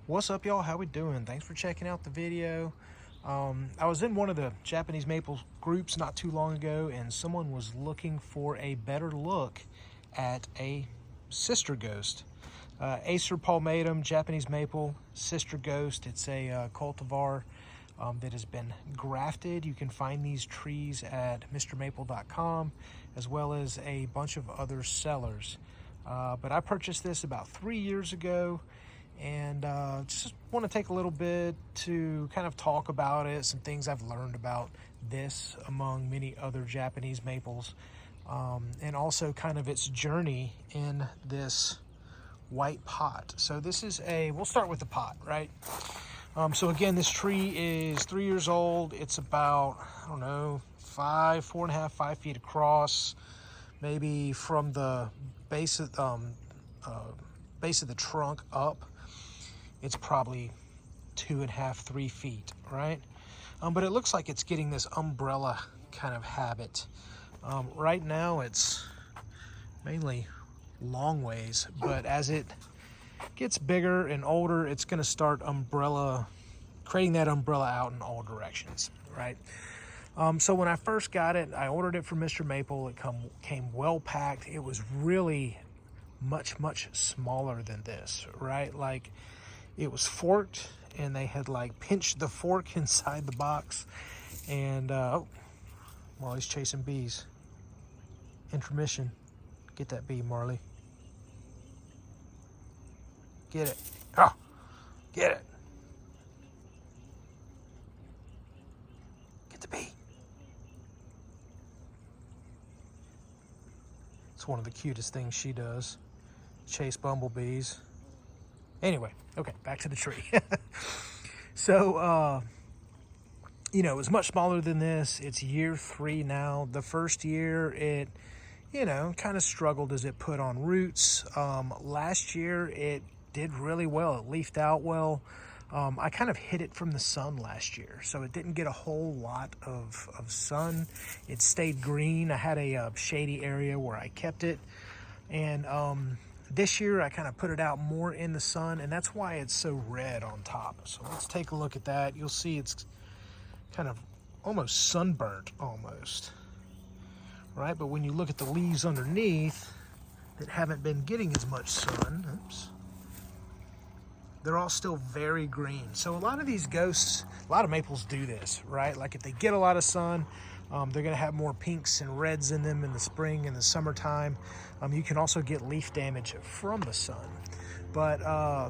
What's up, y'all? How we doing? Thanks for checking out the video. I was in one of the Japanese maple groups not too long ago, and someone was looking for a better look at a sister ghost. Acer palmatum, Japanese maple, sister ghost. It's a cultivar that has been grafted. You can find these trees at mrmaple.com, as well as a bunch of other sellers. But I purchased this about 3 years ago, and just want to take a little bit to kind of talk about it, some things I've learned about this among many other Japanese maples, and also kind of its journey in this white pot. So this is we'll start with the pot, right? So again, this tree is 3 years old. It's about, I don't know, 4.5, 5 feet across, maybe from the base of the trunk up. It's probably 2.5, 3 feet, right? But it looks like it's getting this umbrella kind of habit. Right now it's mainly long ways, but as it gets bigger and older, it's going to start creating that umbrella out in all directions, right? So when I first got it, I ordered it from Mr. Maple. It came well packed. It was really much smaller than this, right? Like, it was forked, and they had like pinched the fork inside the box. And oh, well, he's chasing bees. Intermission. Get that bee, Marley. Get it. Oh, get it. Get the bee. It's one of the cutest things she does. Chase bumblebees. Anyway, okay, back to the tree. So, you know, it was much smaller than this. It's year 3 now. The first year, it, you know, kind of struggled as it put on roots. Last year, it did really well. It leafed out well. I kind of hid it from the sun last year, so it didn't get a whole lot of sun. It stayed green. I had a shady area where I kept it. And this year, I kind of put it out more in the sun, and that's why it's so red on top. So let's take a look at that. You'll see it's kind of almost sunburnt, almost, right? But when you look at the leaves underneath that haven't been getting as much sun, oops, they're all still very green. So a lot of these ghosts, a lot of maples do this, right? Like if they get a lot of sun, they're gonna have more pinks and reds in them in the spring and the summertime. You can also get leaf damage from the sun. But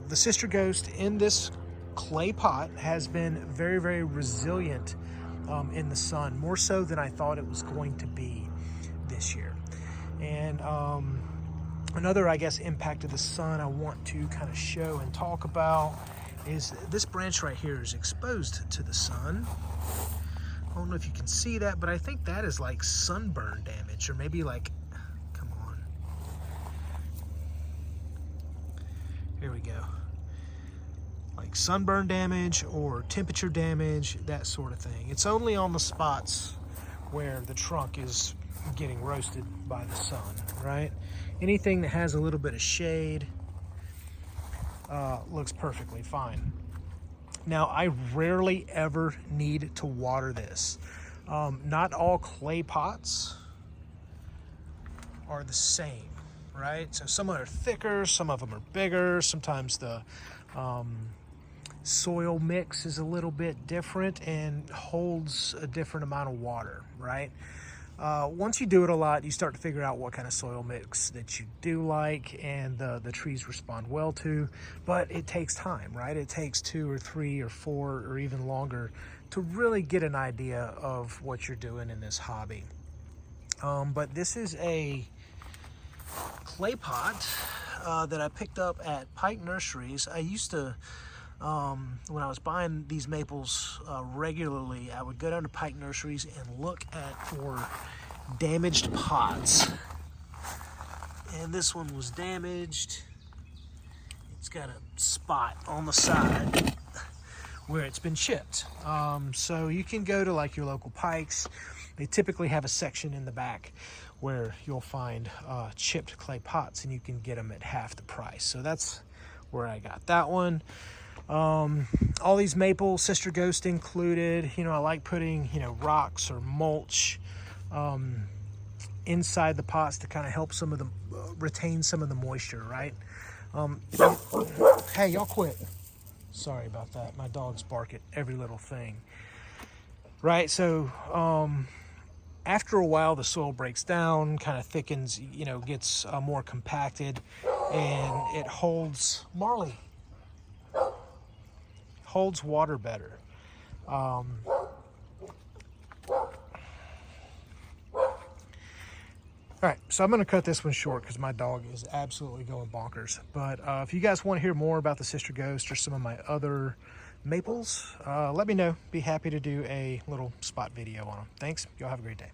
the sister ghost in this clay pot has been very resilient in the sun, more so than I thought it was going to be this year. And another, I guess, impact of the sun I want to kind of show and talk about is this branch right here is exposed to the sun. I don't know if you can see that, but I think that is like sunburn damage, or maybe like, come on. Here we go. Like sunburn damage or temperature damage, that sort of thing. It's only on the spots where the trunk is getting roasted by the sun, right? Anything that has a little bit of shade looks perfectly fine. Now, I rarely ever need to water this. Not all clay pots are the same, right? So some are thicker, some of them are bigger. Sometimes the soil mix is a little bit different and holds a different amount of water, right? Once you do it a lot, you start to figure out what kind of soil mix that you do like and the trees respond well to, but it takes time, right? It takes 2 or 3 or 4 or even longer to really get an idea of what you're doing in this hobby. But this is a clay pot that I picked up at Pike Nurseries. I used to, when I was buying these maples regularly, I would go down to Pike Nurseries and look for damaged pots. And this one was damaged. It's got a spot on the side where it's been chipped. So you can go to like your local Pikes. They typically have a section in the back where you'll find chipped clay pots, and you can get them at half the price. So that's where I got that one. All these maples, Sister Ghost included, you know, I like putting, you know, rocks or mulch inside the pots to kind of help some of the, retain some of the moisture, right? Hey, y'all quit. Sorry about that. My dogs bark at every little thing. Right, so after a while the soil breaks down, kind of thickens, you know, gets more compacted, and it holds, Marley, holds water better. All right, so I'm going to cut this one short because my dog is absolutely going bonkers. But if you guys want to hear more about the Sister Ghost or some of my other maples, let me know. Be happy to do a little spot video on them. Thanks. Y'all have a great day.